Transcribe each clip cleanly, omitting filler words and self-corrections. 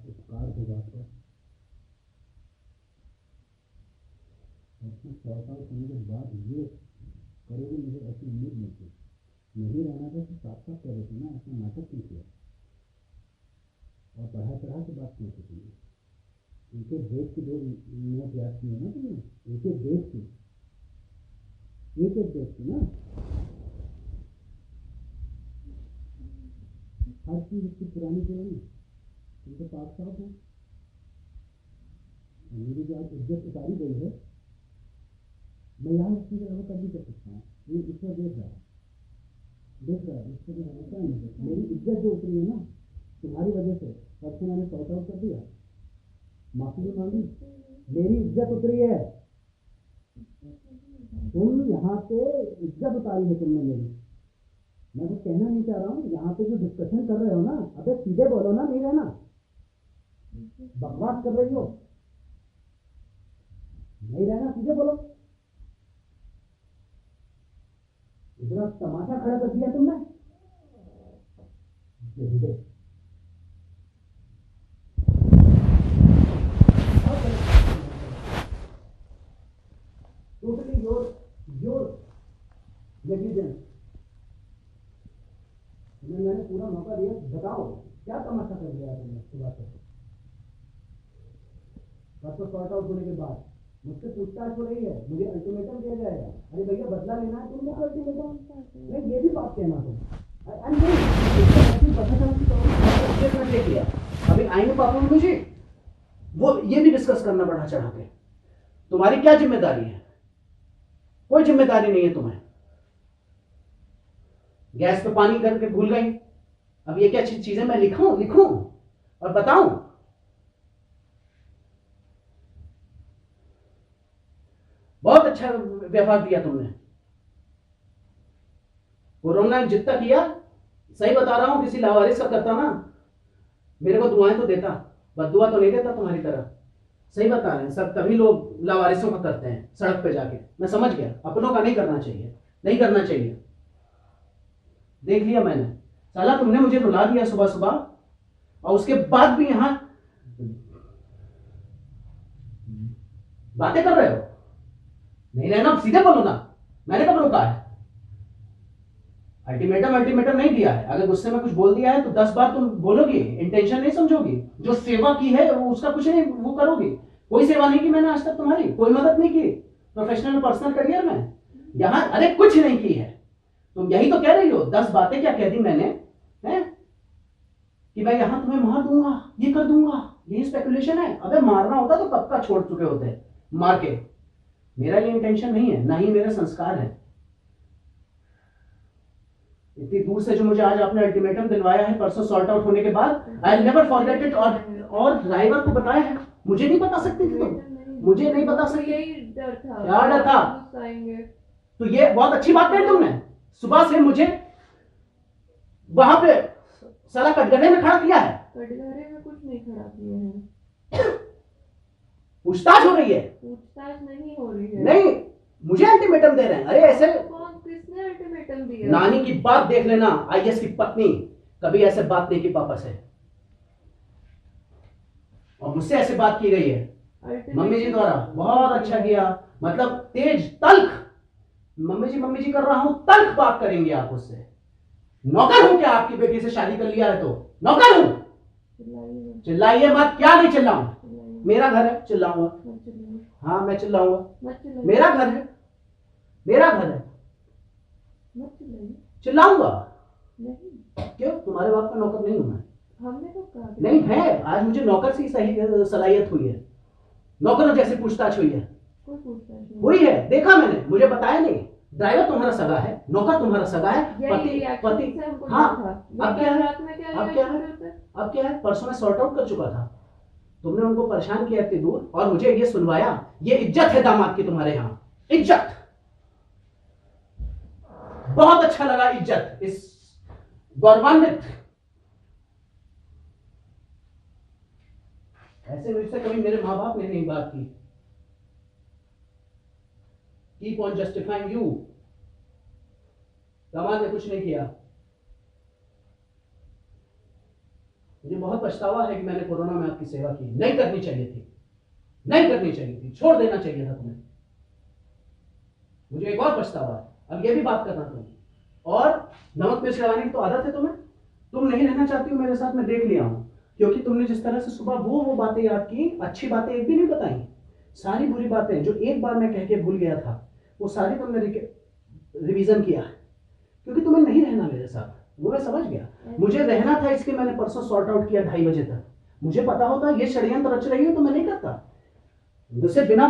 उपकार होगा आपका सॉर्ट आउट होने के बाद ये करोगे, मुझे ऐसी उम्मीद नहीं थी। नहीं रहना था तो साफ साफ कह रहे थे ना, अपना नाटक क्यों किया और बढ़ा चढ़ा के बात क्यों की? एक एक देश की दो नोट याद किए ना तुमने, एक एक देश की, एक एक देश की ना, हर चीज उसकी पुरानी तो नहीं, तुम तो पाक साफ हो। मेरी जो आज इज्जत उतारी गई है, मैं यहाँ इसकी जगह कर भी कर सकता हूँ। ये ईश्वर देख रहा है, ईश्वर ने भरोसा नहीं। मेरी इज्जत जो उतरी है ना तुम्हारी वजह से, परसों मैंने सॉर्ट आउट कर दिया, माफी भी मांगी, मेरी इज्जत उतरी है। तुम यहाँ पे इज्जत उतारी है तुमने मेरी। मैं कुछ कहना नहीं चाह रहा हूँ, यहाँ पे जो डिस्कशन कर रहे हो ना, अबे सीधे बोलो ना, नहीं रहना बकवास कर रही हो, नहीं रहना, सीधे बोलो। इतना तमाशा खड़ा कर दिया तुमने। Totally your negligence. मैंने पूरा मौका दिया, बताओ क्या तमाशा कर दिया तुमने सुबह से। परसों सॉर्ट आउट होने के बाद मुझसे पूछताछ हो रही है, मुझे अल्टीमेटम दिया जाएगा। अरे भैया बदला लेना है तुमने अल्टीमेटम, नहीं ये भी बात कहना तुम। अभी आएंगे पापा मुझे वो ये भी डिस्कस करना बढ़ा चढ़ा के। तुम्हारी क्या जिम्मेदारी है? कोई जिम्मेदारी नहीं है तुम्हें। गैस पे पानी करके भूल गई। अब ये क्या चीजें मैं लिखूं और बताऊं? बहुत अच्छा व्यवहार दिया तुमने। कोरोना ने जितना किया, सही बता रहा हूं, किसी लावारिस का करता ना, मेरे को दुआएं तो देता, बददुआ तो नहीं देता तुम्हारी तरह। सही बता रहे हैं सब, तभी लोग लावारिसों का करते हैं सड़क पे जाके। मैं समझ गया, अपनों का नहीं करना चाहिए, नहीं करना चाहिए। देख लिया मैंने। साला तुमने मुझे रुला दिया सुबह सुबह, और उसके बाद भी यहां बातें कर रहे हो। नहीं रहना, सीधे बोलो ना, मैंने कब रोका है? अल्टीमेटम नहीं दिया है। अगर गुस्से में कुछ बोल दिया है तो 10 बार तुम बोलोगी, इंटेंशन नहीं समझोगी। जो सेवा की है उसका कुछ नहीं वो करोगी। कोई सेवा नहीं की मैंने आज तक तुम्हारी, कोई मदद नहीं की प्रोफेशनल पर्सनल करियर में। यहां अरे कुछ नहीं की है। तुम यही तो कह रही हो। 10 बातें क्या कह दी मैंने, है कि मैं यहां तुम्हें मार दूंगा, ये कर दूंगा, ये स्पेकुलेशन है। अबे मारना होता तो कब का छोड़ चुके होते मार के। मेरा ये इंटेंशन नहीं है, ना ही मेरे संस्कार है। इतनी दूर से जो मुझे आज आपने अल्टीमेटम दिलवाया है परसों सॉर्ट आउट होने के बाद, आई नेवर फॉरगेट इट। और ड्राइवर को बताया है, मुझे नहीं बता सकती थी तुम, मुझे नहीं बता सकती। क्या डर था? तो ये बहुत अच्छी बात कही तुमने। सुबह से मुझे वहां पे साला कटघरे में खड़ा किया है। कटघरे में कुछ नहीं खड़ा किया है। पूछताछ हो रही है। पूछताछ नहीं हो रही है। नहीं, मुझे अल्टीमेटम दे रहे हैं। अरे ऐसे किसने अल्टीमेटम दिया? नानी की बात देख लेना, आईएएस की पत्नी कभी ऐसे बात नहीं की पापा से, और मुझसे ऐसे बात की गई है मम्मी जी द्वारा। बहुत अच्छा किया, मतलब तेज तल्ख मम्मी जी कर रहा हूं, तल्ख बात करेंगे आप उससे। नौकर हूं क्या आपकी बेटी से शादी कर लिया है तो? नौकर हूं? चिल्लाइए मत। क्या नहीं चिल्लाऊं? मेरा घर है, चिल्लाऊंगा। हाँ मैं चिल्लाऊंगा, मेरा घर है, मेरा घर है, चिल्लाऊंगा। क्यों? तुम्हारे बाप का नौकर नहीं हूं मैं। हमने तो कहा नहीं है, आज मुझे नौकर से सही सलाहियत हुई है। नौकरों जैसे पूछताछ हुई है। कोई पूछताछ नहीं हुई है, देखा मैंने, मुझे बताया नहीं। ड्राइवर तुम्हारा सगा है, नौकर तुम्हारा सगा है, पति। हाँ अब क्या है? अब क्या है? अब क्या है? परसों मैं सॉर्ट आउट कर चुका था। तुमने उनको परेशान किया इतनी दूर और मुझे ये सुनवाया। ये इज्जत है दामाद की तुम्हारे यहाँ, इज्जत। बहुत अच्छा लगा, इज्जत, इस गौरवान्वित। ऐसे मुझसे कभी मेरे माँ बाप ने नहीं बात की। Keep on justifying you. दामाद ने कुछ नहीं किया। मुझे बहुत पछतावा है कि मैंने कोरोना में आपकी सेवा की। नहीं करनी चाहिए थी, नहीं करनी चाहिए थी, छोड़ देना चाहिए था तुम्हें। मुझे एक और पछतावा है। अब ये भी बात करना तुम, और नमक मिर्च लगाने की तो आदत है तुम्हें। तुम नहीं रहना चाहती हो मेरे साथ, मैं देख लिया हूं, क्योंकि तुमने जिस तरह से सुबह वो बातें याद की, अच्छी बातें एक भी नहीं बताई। सारी बुरी बातें जो एक बार मैं कह के भूल गया था, वो सारी तुमने रिवीजन किया है, क्योंकि तुम्हें नहीं रहना मेरे साथ। वो मैं समझ गया, मुझे रहना था, इसलिए मैंने परसों सॉर्ट आउट किया 2:30 बजे तक। मुझे पता होता ये षड्यंत्र रच रही हो तो मैं नहीं करता, मुझसे बिना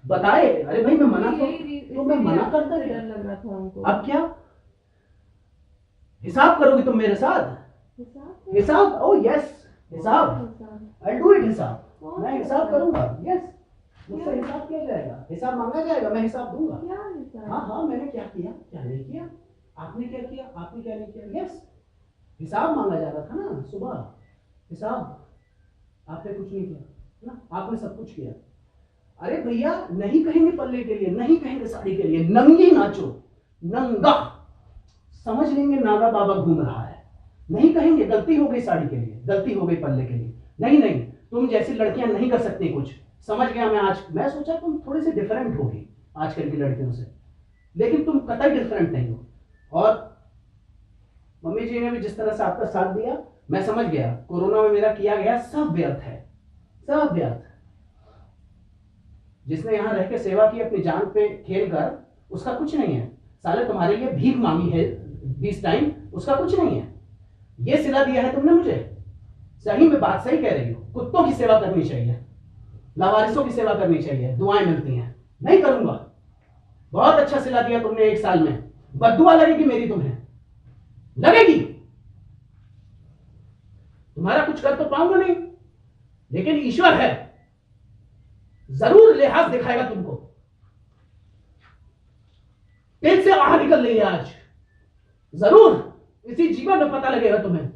बताए। अरे भाई मैं मना तो मैं मना करता डर क्या? लग रहा था हमको। अब क्या हिसाब करोगी तुम मेरे साथ? हिसाब हिसाब? ओ यस, हिसाब। हिसाब आई डू इट हिसाब। कौन मैं सा हिसाब हिसाब? करूंगा, यस। मुझसे क्या? हिसाब किया जाएगा, हिसाब मांगा जाएगा, मैं हिसाब दूंगा। क्या हिसाब? हाँ हाँ, मैंने क्या किया क्या नहीं किया, आपने क्या किया आपने क्या नहीं किया, यस। हिसाब मांगा जा रहा था ना सुबह, हिसाब। आपने कुछ नहीं किया ना, आपने सब कुछ किया। अरे भैया, नहीं कहेंगे पल्ले के लिए, नहीं कहेंगे साड़ी के लिए, नंगी नाचो, नंगा। समझ लेंगे नागा बाबा घूम रहा है। नहीं कहेंगे गलती हो गई साड़ी के लिए, गलती हो गई पल्ले के लिए। नहीं नहीं, तुम जैसी लड़कियां नहीं कर सकती कुछ। समझ गया मैं आज। मैं सोचा तुम थोड़ी सी डिफरेंट होगी आजकल की लड़कियों से, लेकिन तुम कतई डिफरेंट नहीं हो। और मम्मी जी ने भी जिस तरह से आपका साथ दिया, मैं समझ गया कोरोना में मेरा किया गया सब व्यर्थ है, सब व्यर्थ। जिसने यहां रह के सेवा की अपनी जान पे खेल कर, उसका कुछ नहीं है। साले तुम्हारे लिए भीख मांगी है 20 टाइम, उसका कुछ नहीं है। ये सिला दिया है तुमने मुझे। सही में बात सही कह रही हो, कुत्तों की सेवा करनी चाहिए, लावारिसों की सेवा करनी चाहिए, दुआएं मिलती हैं। नहीं करूंगा। बहुत अच्छा सिला दिया तुमने 1 साल में। बद्दुआ लगेगी मेरी तुम्हें, लगेगी। तुम्हारा कुछ कर तो पाऊंगा नहीं, लेकिन ईश्वर है, जरूर लिहाज दिखाएगा तुमको। तेज से आह निकल रही है आज, जरूर इसी जीवन में पता लगेगा तुम्हें।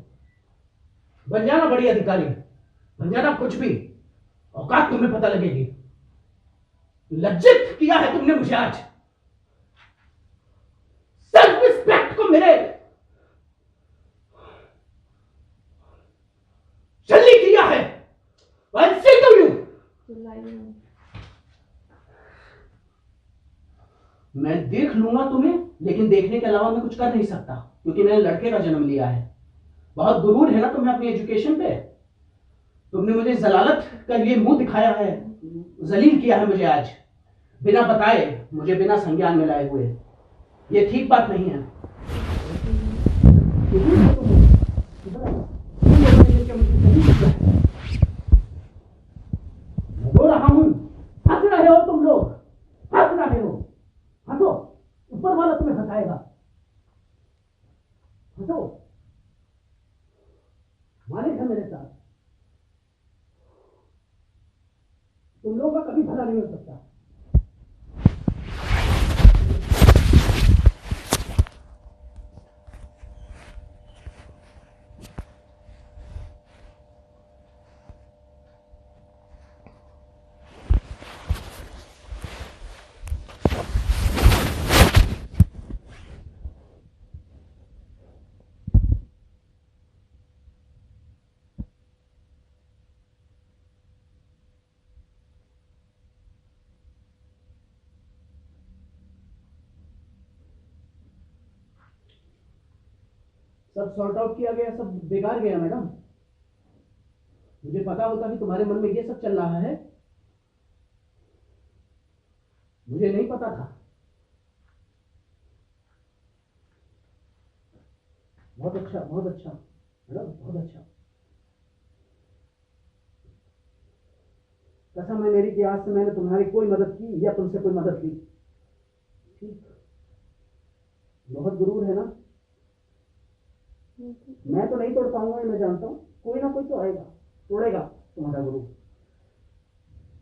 बन जाना बड़ी अधिकारी, बन जाना कुछ भी, औकात तुम्हें पता लगेगी। लज्जित किया है तुमने मुझे आज। सेल्फ रिस्पेक्ट को मेरे शल्ली किया है। I say to you, चिल्लाइए। मैं देख लूंगा तुम्हें, लेकिन देखने के अलावा मैं कुछ कर नहीं सकता, क्योंकि मैंने लड़के का जन्म लिया है। बहुत गुरूर है ना तुम्हें अपनी एजुकेशन पे। तुमने मुझे जलालत का ये मुंह दिखाया है, जलील किया है मुझे आज, बिना बताए, मुझे बिना संज्ञान में लाए हुए। ये ठीक बात नहीं है। मैं रो रहा हूं, हंस रहे हो तुम लोग, हंस रहे हो। हंसो, ऊपर वाला तुम्हें हंसाएगा। हंसो, मालिक है मेरे साथ। तुम लोगों का कभी भला नहीं हो सकता। सब सॉर्ट आउट किया गया, सब बेकार गया मैडम। मुझे पता होता कि तुम्हारे मन में ये सब चल रहा है, मुझे नहीं पता था। बहुत अच्छा, बहुत अच्छा मैडम, बहुत अच्छा। कसम है मेरी कि आज से मैंने तुम्हारी कोई मदद की या तुमसे कोई मदद ली। ठीक, बहुत गुरूर है ना। मैं तो नहीं तोड़ पाऊंगा, मैं जानता हूँ। कोई ना कोई तो आएगा, तोड़ेगा तुम्हारा गुरु।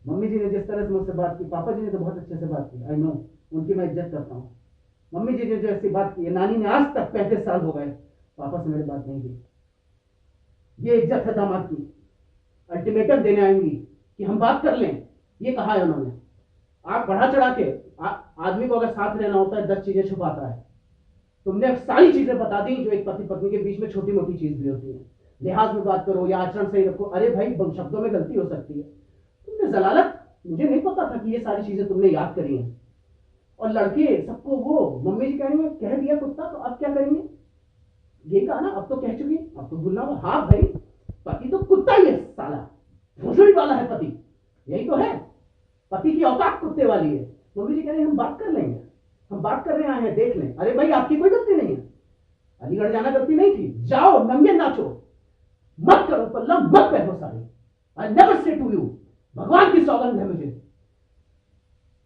मम्मी जी ने जिस तरह से मुझसे बात की, पापा जी ने तो बहुत अच्छे से बात की, आई नो, उनकी मैं इज्जत करता हूँ। मम्मी जी ने जो ऐसी बात की है, नानी ने आज तक 35 साल हो गए पापा से मेरी बात नहीं की। ये इज्जत है दामाद की। अल्टीमेटम देने आएंगी कि हम बात कर लें, ये कहा है उन्होंने। आप बढ़ा चढ़ा के आदमी को अगर साथ रहना होता है 10 चीजें छुपाता है। तुमने सारी चीजें बता दी जो एक पति पत्नी के बीच में छोटी मोटी चीज भी होती है। लिहाज में बात करो या आचरण सही रखो। अरे भाई शब्दों में गलती हो सकती है। तुमने जलालत, मुझे नहीं पता था कि ये सारी चीजें तुमने याद करी हैं। और लड़के सबको वो मम्मी जी कह रही है, कह दिया कुत्ता तो अब क्या करेंगे? ये कहा ना, अब तो कह चुकी, अब तो भूलना होगा। हाँ भाई, पति तो कुत्ता ही है साला, भोसड़ी वाला है पति, यही तो है। पति की औकात कुत्ते वाली है। मम्मी जी कह रही है हम बात कर लेंगे, हम बात करने आए हैं, देख लें। अरे भाई आपकी कोई गलती नहीं है, अलीगढ़ जाना गलती नहीं थी। जाओ नंगे नाचो, मत करो पल्ला, मत पहनो sari. I never say to you, भगवान की सौगंध है मुझे,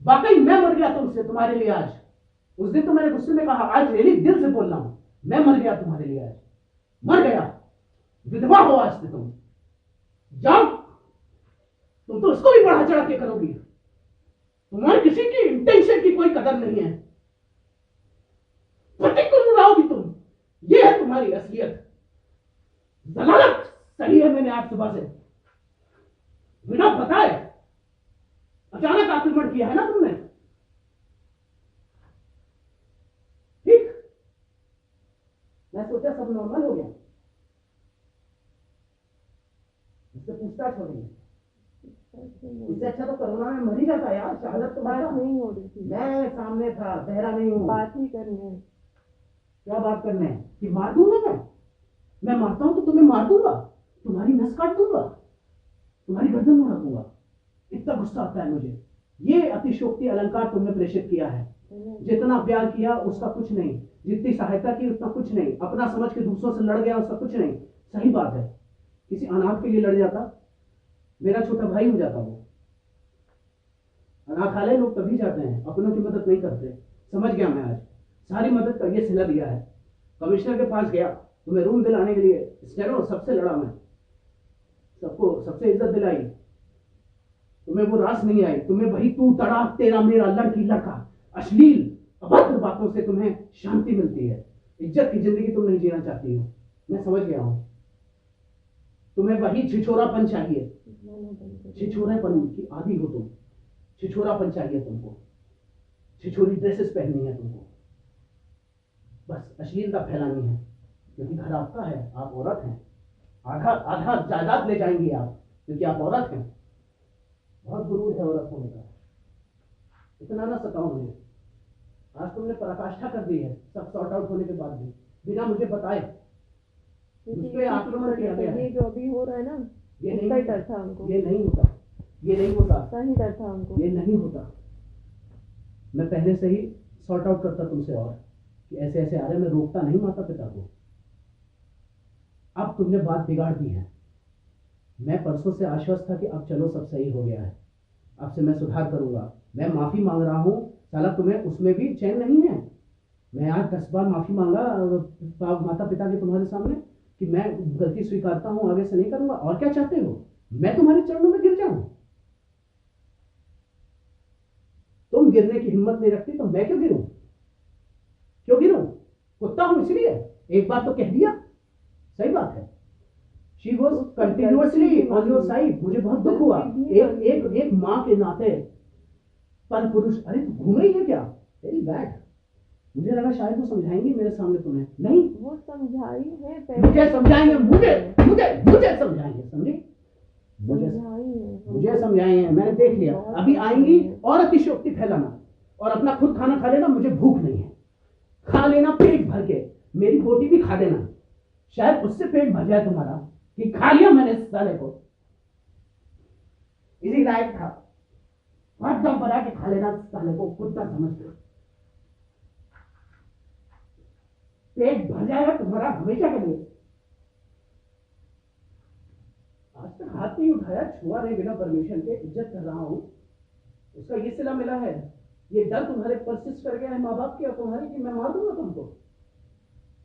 वाकई मैं मर गया तुमसे, तुम्हारे लिए आज। उस दिन तो मैंने गुस्से में कहा, आज रियली दिल से बोल रहा हूं, मैं मर गया तुम्हारे लिए आज, मर गया। विधवा हो आज से तुम, जाओ। तुम तो उसको भी बढ़ा चढ़ा के करोगी, तुम्हारे किसी की इंटेंशन की कोई कदर नहीं है, पति को रुलाओगी तुम, ये है तुम्हारी असलियत। जलालत सही है, मैंने आज सुबह से बिना बताए अचानक आक्रमण किया है ना तुमने, ठीक? मैं सोचा सब नॉर्मल हो गया, इससे पूछताछ हो रही है। इससे अच्छा तो कोरोना में मर ही जाता यार, शहादत तो बात नहीं हो रही थी, मैं सामने था, बहरा नहीं हूं। बात ही करने। क्या बात करने है कि मार दूंगा मैं मारता हूं तो तुम्हें मार दूंगा, तुम्हारी नस काट दूंगा, तुम्हारी गर्दन उड़ा दूंगा, इतना गुस्सा आता है मुझे। ये अतिशोक्ति अलंकार तुमने प्रेषित किया है। जितना प्यार किया उसका कुछ नहीं, जितनी सहायता की उतना कुछ नहीं, अपना समझ के दूसरों से लड़ गया उसका कुछ नहीं। सही बात है, किसी अनाथ के लिए लड़ जाता, मेरा छोटा भाई हो जाता वो। अनाथालय लोग तभी जाते हैं, अपनों की मदद नहीं करते। समझ गया मैं आज, सारी मदद का ये सिला दिया है। कमिश्नर के पास गया, तुम्हें रूम दिलाने के लिए, स्टेरो सबसे लड़ा मैं, सबको सबसे इज्जत दिलाई, तुम्हें वो रास नहीं आई। तुम्हें वही तू तड़ाक तेरा मेरा लड़की लड़का अश्लील अभद्र बातों से तुम्हें शांति मिलती है। इज्जत की जिंदगी तुम नहीं जीना चाहती हो, मैं समझ गया हूं। तुम्हें वही छिछोरापन चाहिए, छिछोरापन की आदी हो तुम, छिछोरापन चाहिए तुमको, छिछोरी ड्रेसेस पहननी है तुमको, बस अश्लीलता फैलानी है, क्योंकि घर आपका है, आप औरत हैं। आधा आधा जायदाद ले जाएंगे आप, क्योंकि आप औरत हैं। बहुत गुरूर है औरत होने का, इतना ना सताओ मुझे। आज तुमने पराकाष्ठा कर दी है, सब सॉर्ट आउट होने के बाद भी बिना मुझे बताए मुझ पे आक्रमण किया गया है। ये जो अभी हो रहा है ना, ये उसका ही डर था हमको, ये नहीं होता, ये नहीं होता, सही डर था हमको, ये नहीं होता। मैं पहले से ही सॉर्ट आउट करता तुमसे, और कि ऐसे ऐसे आ रहे, मैं रोकता नहीं माता पिता को। अब तुमने बात बिगाड़ दी है। मैं परसों से आश्वस्त था कि अब चलो सब सही हो गया है, अब से मैं सुधार करूंगा, मैं माफी मांग रहा हूं। साला तुम्हें उसमें भी चैन नहीं है। मैं आज 10 बार माफी मांगा माता पिता के तुम्हारे सामने कि मैं गलती स्वीकारता हूं, आगे से नहीं करूंगा। और क्या चाहते हो, मैं तुम्हारे चरणों में गिर जाऊं? तुम गिरने की हिम्मत नहीं रखती तो मैं क्यों गिरूं? क्यों गिरूं? कुत्ता हूं इसलिए। एक बात तो कह दिया, सही बात है। She was continuously on your side। मुझे बहुत दुख हुआ, एक माँ के नाते। पर पुरुष, अरे तू घूम रही है क्या? Very bad. मुझे लगा शायद वो समझाएंगे मेरे सामने तुम्हें, नहीं वो समझाई है पहले, मुझे समझाएंगे, मुझे समझाएंगे, समझे? मुझे समझाएंगे, मैंने देख लिया। अभी आएंगी और अतिशयोक्ति फैलाना, और अपना खुद खाना खा लेना। मुझे भूख नहीं है, खा लेना पेट भर के, मेरी बोटी भी खा लेना, शायद उससे पेट भर जाए तुम्हारा कि खा लिया मैंने इस साले को, इसी लायक था। हाथ दम बना के खा लेना साले को, कुत्ता समझ के। पेट भर जाएगा तुम्हारा हमेशा के लिए। आज तक हाथ नहीं उठाया, छुआ नहीं बिना परमिशन के, इज्जत कर रहा हूं, उसका ये सिला मिला है। ये डर तुम्हारे परसिस्ट कर गया है माँ बाप के और तुम्हारे कि मैं मार दूंगा तुमको।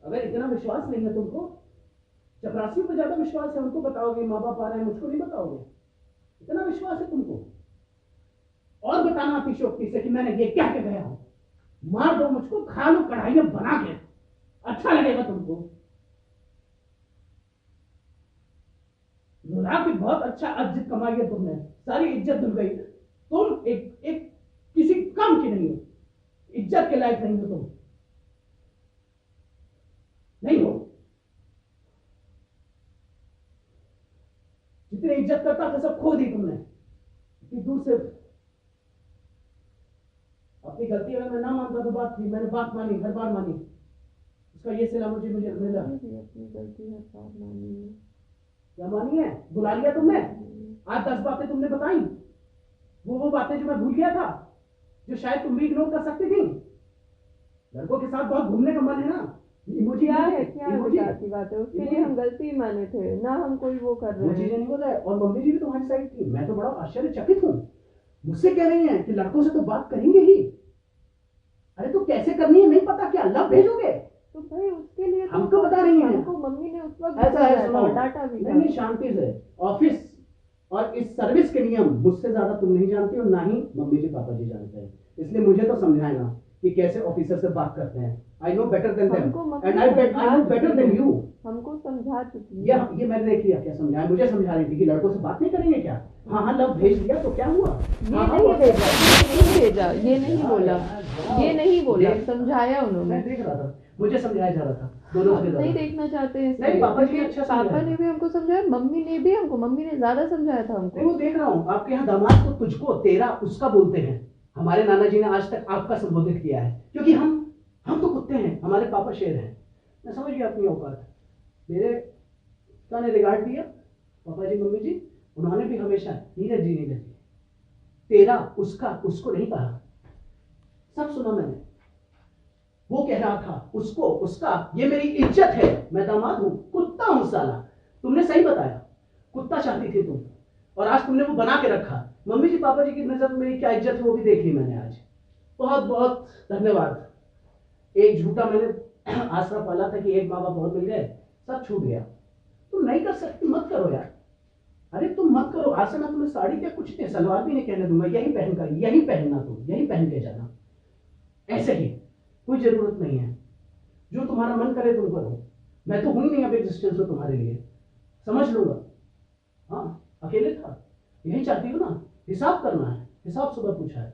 अगर इतना विश्वास नहीं है तुमको, चपरासियों पर ज्यादा विश्वास है, उनको बताओगे माँ बाप आ रहे हैं, मुझको नहीं बताओगे। इतना विश्वास है तुमको, और बताना अतिशयोक्ति से कि मैंने ये क्या कह गया हूं। मार दो मुझको, खा लो कढ़ाई में बना के, अच्छा लगेगा तुमको। रुला के बहुत अच्छा इज्जत कमाई है तुमने, सारी इज्जत धुल गई। तुम एक किसी काम की नहीं हो, इज्जत के लायक नहीं हो तुम। जितनी इज्जत करता था सब खो दी तुमने। इतनी दूर से अपनी गलती अगर मैं ना मानता तो बात थी, मैंने बात मानी, हर बार मानी, उसका ये सिला मुझे मुझे मिला। मैंने भी अपनी गलती हर बार मानी है। क्या मानी है? बुला लिया तुमने, आज 10 बातें तुमने बताई, वो बातें जो मैं भूल गया था, जो शायद तुम भी इग्नोर कर सकती थी। लड़कों के साथ बहुत घूमने का मन है ना, इमोजी क्या है इमोजी बेकार की बात है, उसके लिए हम गलती माने थे ना, हम कोई वो कर वो रहे चीजें हैं। नहीं बोला है। और मम्मी जी भी तुम्हारी साइड थी, मैं तो बड़ा आश्चर्यचकित हूँ। मुझसे कह रही है कि लड़कों से तो बात करेंगे ही। अरे तो कैसे करनी है नहीं पता, क्या अल्लाह भेजोगे? तो भाई उसके लिए तो हमको बता रही है। हमको मम्मी ने उस वक्त ऐसा है, बताया सुनो, था, डांटा भी था। नहीं शांति से। ऑफिस और इस सर्विस के नियम मुझसे ज्यादा तुम नहीं जानती और ना ही मम्मी जी पापा जी जानते हैं, इसलिए मुझे तो समझाएगा कि कैसे ऑफिसर से बात करते हैं। I know better than them and I know better than you. हमको समझा चुकी ये है। ये मैंने देख लिया, क्या समझाया, मुझे समझा रही थी कि लड़कों से बात नहीं करेंगे क्या। हाँ हाँ लव भेज दिया तो क्या हुआ? ये हाँ, हाँ, नहीं बहुत- भेजा, ये नहीं भेजा, ये नहीं यार, बोला, यार, ये नहीं बोला, देख- समझाया उन्होंने। मैं देख रहा था, मुझे समझाया जा रहा था दोनों हम के नहीं द्वारा। देखना चाहते हैं नहीं, इसलिए, पापा जी ने क्योंकि अच्छा पापा समझाया। ने भी हमको समझाया, मम्मी ने भी हमको, मम्मी ने ज्यादा समझाया था नहीं हमको। वो देख रहा हूँ, आपके यहाँ दामाद को तुझको तेरा उसका बोलते हैं। हमारे नाना जी ने आज तक आपका संबोधित किया है, क्योंकि हम तो कुत्ते हैं, हमारे पापा शेर हैं। मैं समझ गया अपनी औकात। मेरे पिता ने रिगार्ड दिया, पापा जी मम्मी जी, उन्होंने भी हमेशा नीरज जी नीरज जी, तेरा उसका उसको नहीं कहा। सब सुना मैंने। वो कह रहा था उसको उसका, ये मेरी इज्जत है, मैं दामाद हूं, कुत्ता हूं साला। तुमने सही बताया, कुत्ता चाहती थी तुम, और आज तुमने वो बना के रखा। मम्मी जी पापा जी की नजर में मेरी क्या इज्जत है वो भी देख ली मैंने आज। बहुत बहुत धन्यवाद। एक झूठा मैंने आसरा पाला था कि एक माँ बाप बहुत मिल गए, सब छूट गया। तुम नहीं कर सकती, मत करो यार। अरे तुम मत करो, आज से मैं तुम्हें साड़ी क्या कुछ नहीं, सलवार भी नहीं कहने दूंगा, यही पहन कर, यही पहनना, तुम यही पहन के जाना, ऐसे ही। कोई जरूरत नहीं है, जो तुम्हारा मन करे तुम करो। मैं तो हूं ही नहीं अब एग्जिस्टेंस में तुम्हारे लिए, समझ लूंगा। हाँ अकेले था, यही चाहती हूँ ना, हिसाब करना है, हिसाब सुबह पूछा है,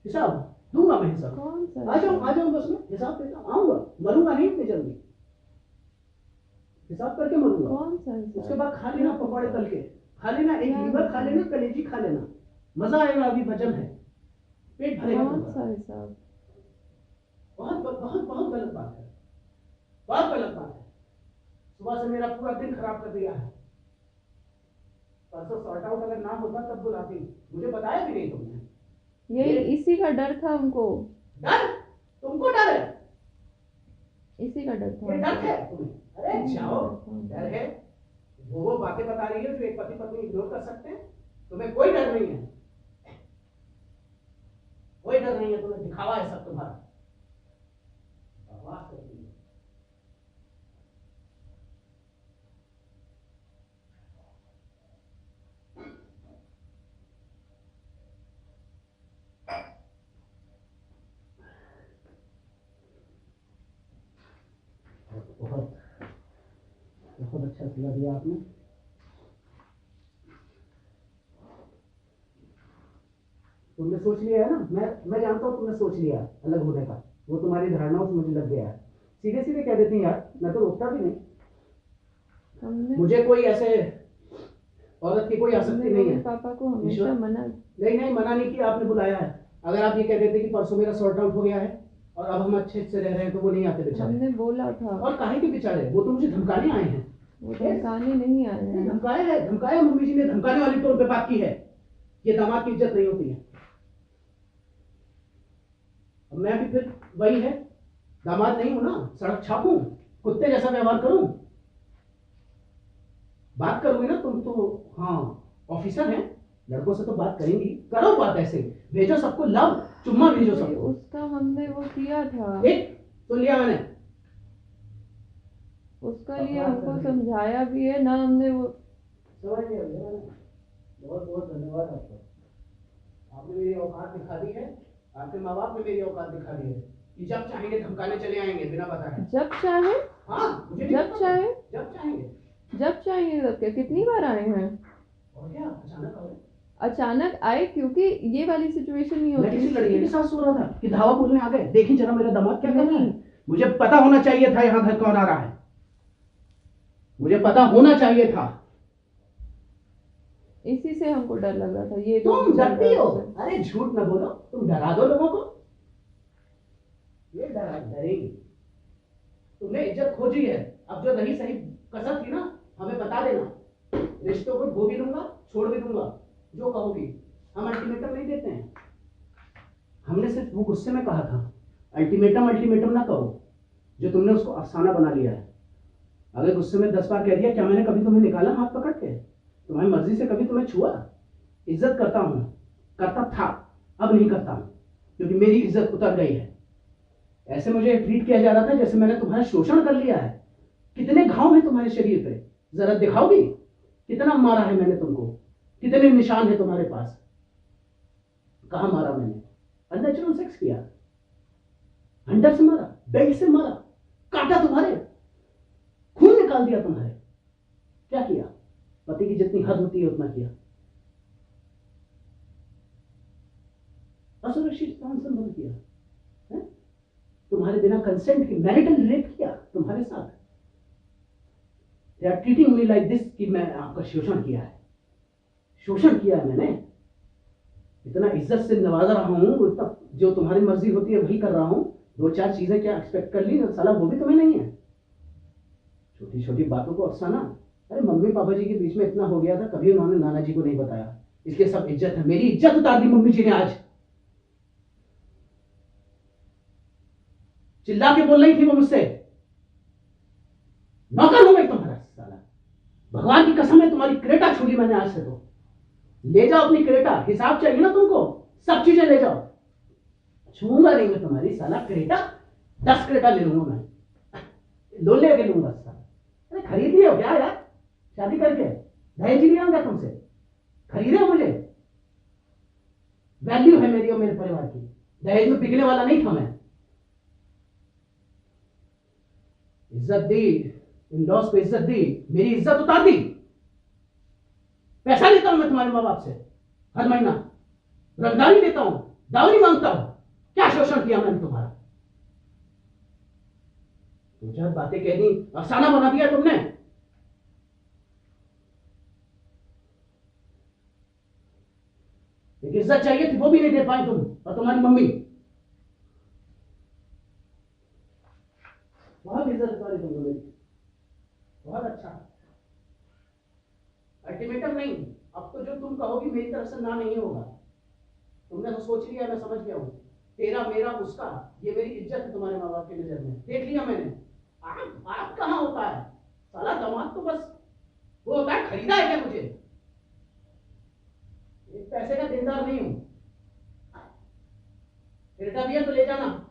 हिसाब दूंगा मैं हिसाब। कौन सा आ जाओ बस, में हिसाब देता आऊंगा, मरूंगा नहीं इतनी जल्दी, हिसाब करके मरूंगा। कौन सा हिसाब? उसके बाद खा लेना पकौड़े तल के, खा लेना एक लीवर, खा लेना कलेजी, खा लेना, मजा आएगा। अभी वजन है, पेट भरेगा कौन तुम्हारा। सा हिसाब? बहुत बहुत बहुत गलत बात है, बहुत गलत बात है। सुबह से मेरा पूरा दिन खराब कर दिया है। परसों सॉर्ट आउट अगर ना होता तब बुलाती, मुझे बताया भी नहीं तुमने। यही इसी का डर था हमको, डर? तुमको डर है? इसी का डर था ये डर हमको। है तुम्हें? अरे जाओ, डर है। वो बातें बता रही है जो एक पति पत्नी इग्नोर कर सकते हैं। तुम्हें कोई डर नहीं है, कोई डर नहीं है तुम्हें, दिखावा है सब तुम्हारा। बकवास करती है। बहुत बहुत अच्छा सिला दिया आपने। तुमने सोच लिया है ना, मैं जानता हूँ तुमने सोच लिया अलग होने का, वो तुम्हारी धारणाओं से मुझे लग गया है। सीधे सीधे कह देती यार, मैं तो रोकता भी नहीं। हमने मुझे कोई ऐसे औरत की कोई आसक्ति हमने नहीं मम्मी है। पापा को हमेशा ईश्वर? मना। नहीं मना नहीं किया, आपने बुलाया है। अगर आप ये कह देते कि परसों मेरा सॉर्ट आउट हो गया है और अब हम अच्छे से रह रहे हैं तो वो नहीं आते बेचारे। हमने बोला था, और काहे के बेचारे, वो तो मुझे धमकाने आए हैं। वो धमकाने नहीं आए हैं। धमकाया है, धमकाया। मम्मी जी ने धमकाने वाली टोन पे बात की है, ये दामाद की इज्जत नहीं होती है। अब मैं भी फिर वही है, दामाद नहीं हूं ना, सड़क छापूं, कुत्ते जैसा व्यवहार करूं। बात करोगे ना तुम तो, हाँ ऑफिसर हैं, लड़कों से तो बात करेंगी, करो बात ऐसे, भेजो सबको लव, चुम्मा भेजो सबको। उसका हमने वो किया था, एक सुन लिया मैंने। उसका लिए हमको समझाया भी है ना, हमने वो समझ लिया मैंने। बहुत बहुत धन्यवाद आपका, आपने मेरी औकात दिखा दी है, आपके माँ बाप ने मेरी औकात दिखा दी है कि जब चाहेंगे धमकाने चले आएंगे बिना बताए। जब चाहे, हाँ मुझे नहीं जब पता। चाहे, जब चाहेंगे, जब चाहिए तब क्या, कितनी बार आए हैं? और क्या अचानक आए? अचानक आए क्योंकि ये वाली सिचुएशन नहीं मैं होती किसी लड़की के इसलिए। साथ सो रहा था कि धावा बोलने आ गए, देखी जरा मेरा दामाद क्या कर रहा है। मुझे पता होना चाहिए था यहाँ घर कौन आ रहा है, मुझे पता होना चाहिए था। इसी से हमको डर लग रहा था, ये जो तुम भी चल रहा डरती है हो? उससे। अरे झूठ ना बोलो, तुम डरा दो लोगों को। ये डरेगी। तुमने इज्जत खोजी है, अब जो रही सही कसर थी ना, हमें बता देना। रिश्तों को धो भी दूंगा, छोड़ भी दूंगा, जो कहोगी। हम अल्टीमेटम नहीं देते हैं। हमने सिर्फ वो गुस्से में कहा था, अल्टीमेटम अल्टीमेटम ना कहो, जो तुमने उसको अफसाना बना लिया है। अगर गुस्से में 10 बार कह दिया, क्या मैंने कभी तुम्हें निकाला हाथ पकड़ के? तुम्हारी मर्जी से कभी तुम्हें छुआ? इज्जत करता हूं, करता था, अब नहीं करता हूं, क्योंकि मेरी इज्जत उतर गई है। ऐसे मुझे ट्रीट किया जा रहा था जैसे मैंने तुम्हारा शोषण कर लिया है। कितने घाव हैं तुम्हारे शरीर पे, जरा दिखाओगी? कितना मारा है मैंने तुमको? कितने निशान है तुम्हारे पास? कहां मारा मैंने? अननेचुरल सेक्स किया, हंटर से मारा, बेल्ट से मारा, काटा तुम्हारे, खून निकाल दिया तुम्हारे। क्या किया? पति की जितनी हद होती है उतना किया। असुरक्षित स्थान संबंध किया है? तुम्हारे बिना कंसेंट के मैरिटल रेप किया तुम्हारे साथ। They are treating me like this कि मैं आपका शोषण किया है। शोषण किया है मैंने। इतना इज्जत से नवाजा रहा हूं, इतना जो तुम्हारी मर्जी होती है वही कर रहा हूं। 2-4 चीजें क्या एक्सपेक्ट कर ली, साला वो भी तुम्हें नहीं है। छोटी छोटी बातों को अफसाना। अरे मम्मी पापा जी के बीच में इतना हो गया था, कभी उन्होंने नाना जी को नहीं बताया, इसलिए सब इज्जत है। मेरी इज्जत उतार दी मम्मी जी ने आज। चिल्ला के बोल रही थी वो मुझसे, नौकर हूं मैं तुम्हारा साला। भगवान की कसम है, तुम्हारी क्रेटा छू ली मैंने आज से। तो ले जाओ अपनी क्रेटा, हिसाब चाहिए ना तुमको, सब चीजें ले जाओ। छूंगा नहीं मैं तुम्हारी साला क्रेटा। 10 क्रेटा ले लूंगा मैं, लोन लेके लूंगा साला। अरे खरीद लियो क्या यार, शादी करके दहेज ही लिया तुमसे? खरीदे हो मुझे? वैल्यू है मेरी और मेरे परिवार की, दहेज में बिकने वाला नहीं था मैं। इज्जत दी, इन लॉस को इज्जत दी, मेरी इज्जत उतार दी। पैसा लेता हूं मैं तुम्हारे मां बाप से हर महीना, रंगदारी देता हूं, दावरी मांगता हूं। क्या शोषण किया मैंने तुम्हारा? 2-4 बातें कह दी, अफसाना बना दिया तुमने। एक इज्जत चाहिए थी वो भी नहीं दे पाई तुम और तुम्हारी मम्मी। बहुत इज्जत उतारी तुमने मेरी, बहुत अच्छा। अल्टीमेटम नहीं, अब तो जो तुम कहोगी मेरी तरफ से ना नहीं होगा। तुमने तो सोच लिया, मैं समझ गया हूं। तेरा मेरा उसका, ये मेरी इज्जत है तुम्हारे माँ बाप की नजर में, देख लिया मैंने। आप कहाँ होता है साला दामाद? तो बस वो होता है, खरीदा है क्या मुझे? एक पैसे का देनदार नहीं हूं। क्रेटा भी है तो ले जाना।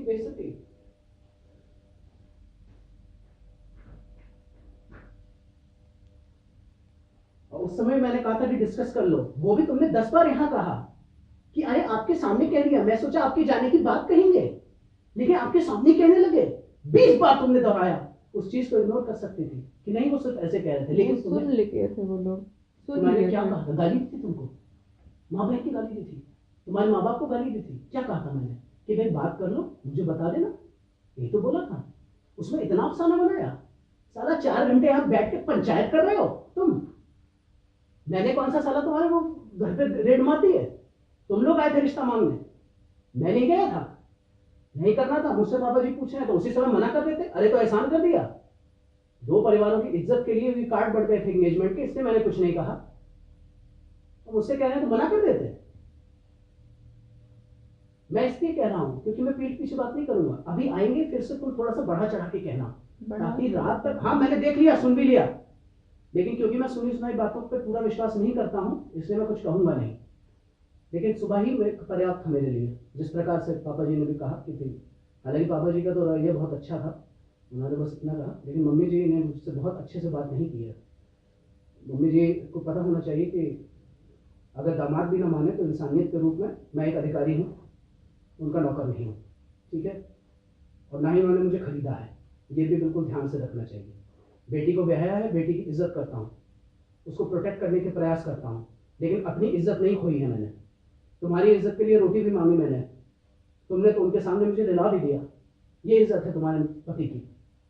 बेइज्जती। और उस समय मैंने कहा था कि डिस्कस कर लो, वो भी तुमने 10 बार यहां कहा कि अरे आपके सामने कह दिया। मैं सोचा आपके जाने की बात कहेंगे, लेकिन आपके सामने कहने लगे। 20 बार तुमने दोहराया। उस चीज को इग्नोर कर सकती थी कि नहीं वो सिर्फ ऐसे कह रहे थे, लेकिन सुन लिए थे वो लोग, सुन तुम्हारे लिए क्या थे। कहा था? गाली दी थी तुमको, माँ बहन की गाली दी थी, तुम्हारे माँ बाप को गाली दी थी। क्या कहा था मैंने कि भाई बात कर लो, मुझे बता देना, यही तो बोला था। उसमें इतना अफसाना बनाया। साला 4 घंटे आप बैठ के पंचायत कर रहे हो तुम। मैंने कौन सा साला तुम्हारे वो घर पे रेड मार दी है? तुम लोग आए थे रिश्ता मांगने, मैं नहीं गया था। नहीं करना था, मुझसे पापा जी पूछ रहे हैं तो उसी समय मना कर देते। अरे तो एहसान कर दिया। 2 परिवारों की इज्जत के लिए भी कार्ड बढ़ गए थे एंगेजमेंट के, इसलिए मैंने कुछ नहीं कहा। तो मुझसे कह रहे हैं तो मना कर देते। मैं इसलिए कह रहा हूं क्योंकि मैं पीठ पीछे बात नहीं करूंगा। अभी आएंगे फिर से तुम थोड़ा सा बढ़ा चढ़ा के कहना, ताकि रात तक। हाँ मैंने देख लिया, सुन भी लिया, लेकिन क्योंकि मैं सुनी सुनाई बातों पर पूरा विश्वास नहीं करता हूं, इसलिए मैं कुछ कहूंगा नहीं। लेकिन सुबह ही पर्याप्त था मेरे लिए, जिस प्रकार से पापा जी ने भी कहा कि थी। हालांकि पापा जी का तो रवैया बहुत अच्छा था, उन्होंने बस इतना कहा, लेकिन मम्मी जी ने मुझसे बहुत अच्छे से बात नहीं की है। मम्मी जी को पता होना चाहिए कि अगर दामाद भी ना माने तो इंसानियत के रूप में मैं एक अधिकारी हूँ, उनका नौकर नहीं हूँ, ठीक है? और ना ही उन्होंने मुझे खरीदा है, ये भी बिल्कुल ध्यान से रखना चाहिए। बेटी को ब्याया है, बेटी की इज्जत करता हूँ, उसको प्रोटेक्ट करने के प्रयास करता हूँ, लेकिन अपनी इज्जत नहीं खोई है मैंने। तुम्हारी इज्जत के लिए रोटी भी मांगी मैंने, तुमने तो उनके सामने मुझे दिला भी दिया। ये इज्जत है तुम्हारे पति की।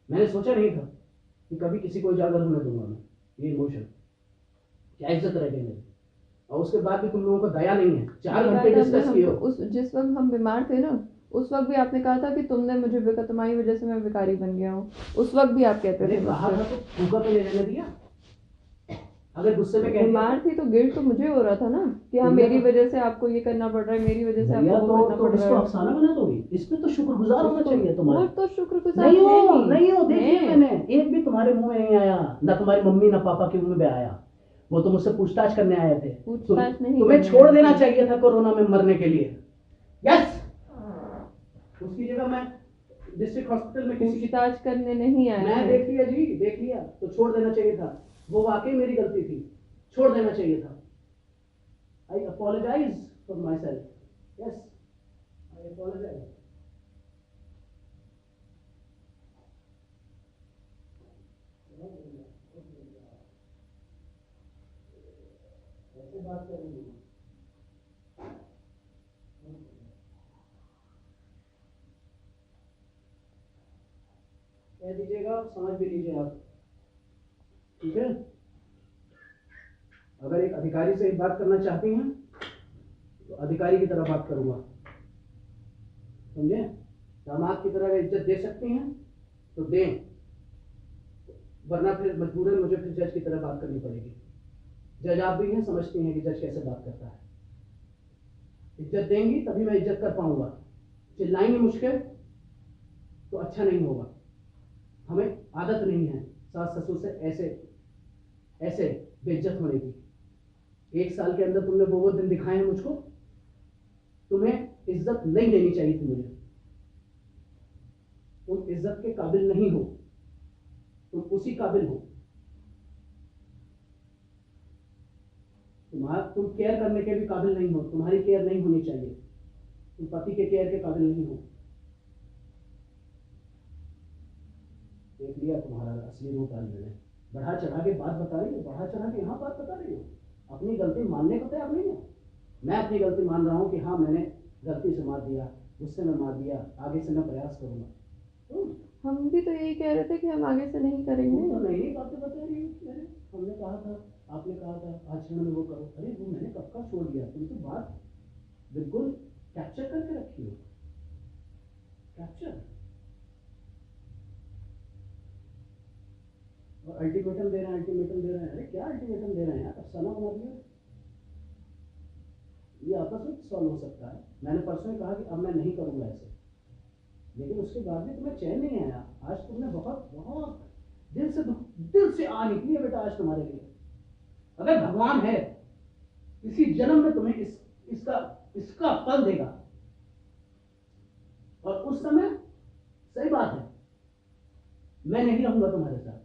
मैंने सोचा नहीं था कि कभी किसी को उजागर होने दूंगा मैं। ये इमोशन क्या इज्जत रह गई मेरी। और उसके बाद भी तुम लोगों को दया नहीं है। 4 कहा घंटे था डिस्कस किए हो। उस जिस वक्त हम बीमार थे ना, उस वक्त भी आपने कहा था कि तुमने मुझे तुम्हारी वजह से मैं भिखारी बन गया हूँ। उस वक्त भी आप कहते थे मैंने कहा था मुझसे। तो भूखा पे नहीं रहने दिया। अगर गुस्से में कहती बीमार थी तो गिल्ट तो मुझे हो रहा था ना कि हाँ तुमने मेरी तो- वजह से आपको ये करना पड़ रहा है, मेरी वजह से भैया आपको वो करना तो पड़ इसको रहा है। अफसाना बना दोगी। इस पे तो शुक्रगुजार होना चाहिए वो तुम्हारे। तो शुक्रगुजार नहीं है हो, ही। नहीं हो। देखिए है। मैंने एक भी तुम्हारे मुंह में नहीं आया, ना तुम्हारी मम्मी ना पापा के मुंह में आया। वो तो मुझसे पूछताछ करने आए थे। पूछताछ नहीं तुम्हें करने छोड़ आए देना थे। चाहिए था कोरोना में मरने के लिए। यस, उसकी जगह मैं डिस्ट्रिक्ट हॉस्पिटल में किसी की पूछताछ करने नहीं आए मैं थे। देख लिया जी, देख लिया। तो छोड़ देना चाहिए था। वो वाकई मेरी गलती थी, छोड़ देना चाहिए था। I apologise for myself. Yes, I apologise. ऐसे बात करेंगे कह दीजिएगा, समझ भी लीजिए आप। ठीक है, अगर एक अधिकारी से एक बात करना चाहती हैं तो अधिकारी की तरह बात करूंगा, समझे। दामाद की तरह इज्जत दे सकती हैं तो दें, वरना फिर मजबूरन मुझे फिर जज की तरह बात करनी पड़ेगी। जज आप भी हैं, समझती हैं कि जज कैसे बात करता है। इज्जत देंगी तभी मैं इज्जत कर पाऊंगा। चिल्लाएंगी मुझके तो अच्छा नहीं होगा। हमें आदत नहीं है सास ससुर से ऐसे ऐसे बेइज्जत होने की। 1 साल के अंदर तुमने वो दिन दिखाए हैं मुझको। तुम्हें इज्जत नहीं देनी चाहिए थी मुझे। तुम इज्जत के काबिल नहीं हो, तुम उसी काबिल हो। तुम केयर करने के भी काबिल नहीं हो, तुम्हारी केयर नहीं होनी चाहिए। तुम पति के केयर के काबिल नहीं हो। देख लिया तुम्हारा असली रूप आज मैंने। बढ़ा चढ़ा के बात बता रही हो, बढ़ा चढ़ा के यहाँ बात बता रही हो। अपनी गलती मानने को तैयार नहीं हो। मैं अपनी गलती मान रहा हूँ कि हाँ मैंने गलती से मार दिया, गुस्से में मार दिया, आगे से मैं प्रयास करूंगा। हम भी तो यही कह रहे थे कि हम आगे से नहीं करेंगे। तुम तो नई नई बातें बता रही हो। मैंने हमने कहा था, आपने कहा था आचरण में वो करो। अरे वो मैंने कब का छोड़ दिया। तुम तो बात बिल्कुल कैप्चर करके रखी हो। कैप्चर और अल्टीमेटम दे रहे हैं, अल्टीमेटम दे रहे हैं। अरे क्या अल्टीमेटम दे रहे हैं यार, अफसाना बना दिया। ये आपस में सॉल्व हो सकता है। मैंने परसों ही कहा कि अब मैं नहीं करूंगा ऐसे, लेकिन उसके बाद भी तुम्हें चैन नहीं आया। आज तुमने बहुत बहुत दिल से आ निकली है बेटा आज तुम्हारे लिए। अगर भगवान है, इसी जन्म में तुम्हें इसका फल देगा। और उस समय सही बात है, मैं नहीं रहूंगा तुम्हारे साथ,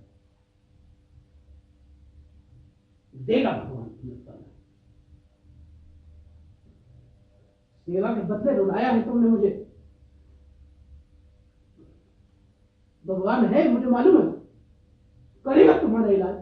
देगा भगवान तुम्हें फल। सेवा के बदले रुलाया है तुमने मुझे। भगवान है मुझे मालूम है, करेगा तुम्हारा इलाज।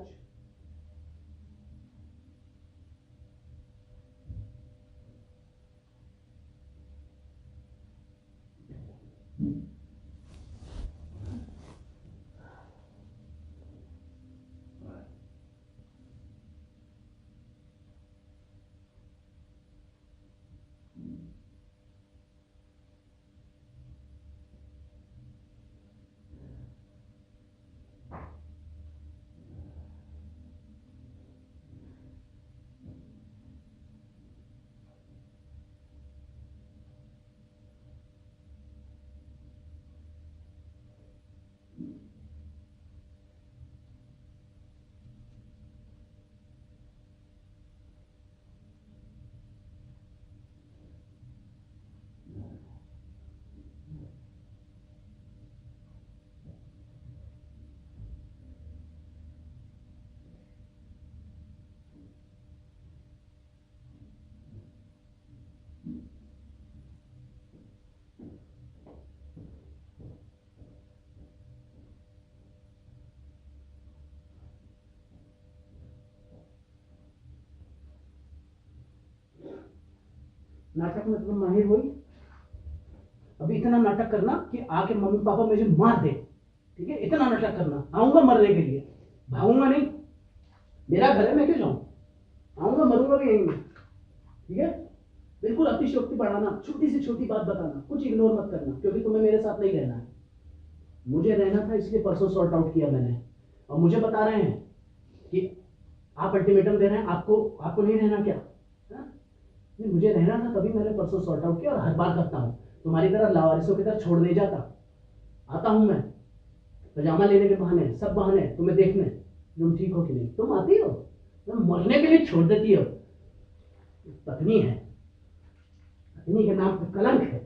नाटक में तुम माहिर हुई, अभी इतना नाटक करना कि आके मम्मी पापा मुझे मार दे, ठीक है? इतना नाटक करना, आऊंगा मरने के लिए, भागूंगा नहीं, मेरा घर है, मैं क्यों जाऊं, आऊंगा मरूंगा भी यहीं में, ठीक है? बिल्कुल अतिशयोक्ति बढ़ाना, छोटी से छोटी बात बताना, कुछ इग्नोर मत करना, क्योंकि तुम्हें मेरे साथ नहीं रहना है। मुझे रहना था इसलिए परसों सॉर्ट आउट किया मैंने, और मुझे बता रहे हैं कि आप अल्टीमेटम दे रहे हैं, आपको नहीं रहना क्या? नहीं, मुझे रहना था, तभी मैंने परसों सॉर्ट आउट किया, और हर बार करता हूँ तुम्हारी तरह, लावारिसों की तरह छोड़ नहीं जाता, आता हूँ मैं पजामा लेने के बहाने, सब बहाने तुम्हें देखने तुम ठीक हो कि नहीं, तुम आती हो, तुम मरने के लिए छोड़ देती हो। पत्नी है, पत्नी के नाम पे कलंक है।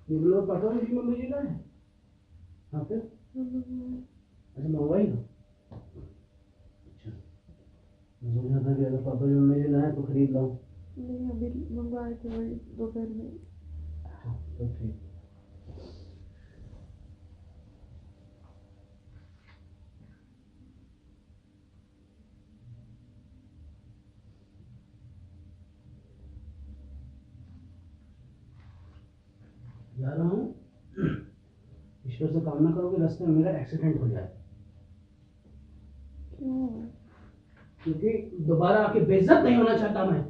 निकलो पता नहीं मम्मी जी का है। हाँ फिर अच्छा मोबाइल, अच्छा मुझे लगा कि अगर पापा जी मम्मी जी लाए तो खरीद लाओ। नहीं, अभी मंगवाए थे वही दोपहर में। अच्छा तो ठीक। जा रहा हूँ, ईश्वर से कामना करो कि रास्ते में मेरा एक्सीडेंट हो जाए, क्यों? क्योंकि दोबारा आके बेइज्जत नहीं होना चाहता मैं।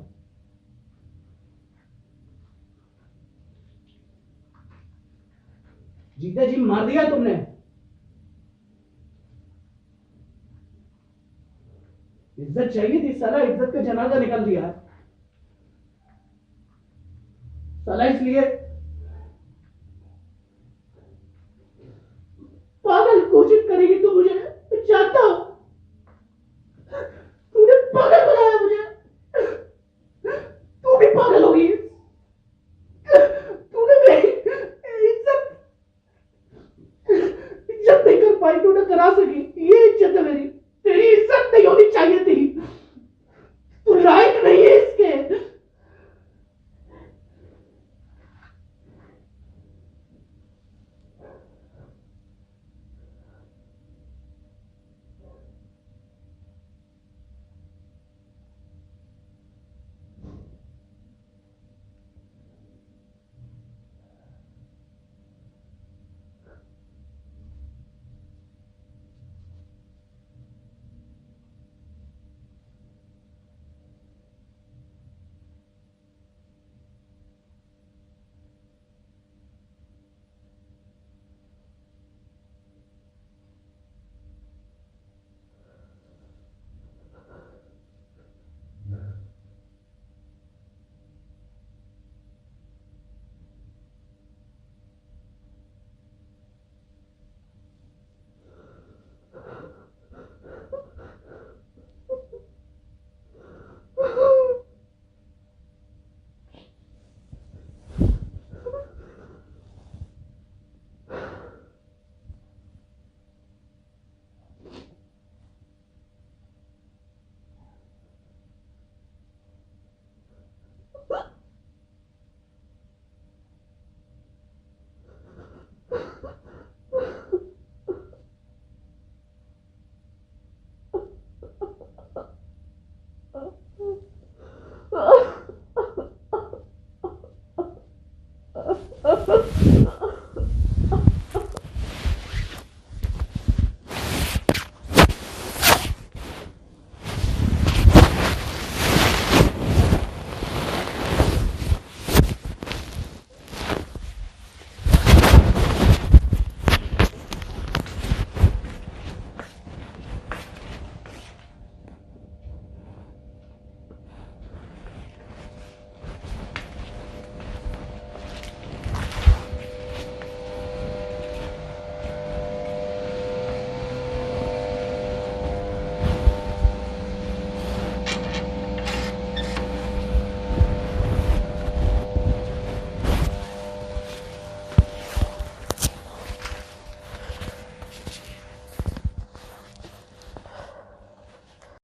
जीते जी मार दिया तुमने, इज्जत चाहिए थी साला, इज्जत का जनाजा निकल दिया है साला, इसलिए पागल कोशिश करेगी तू मुझे, मैं चाहता हूं तूने पागल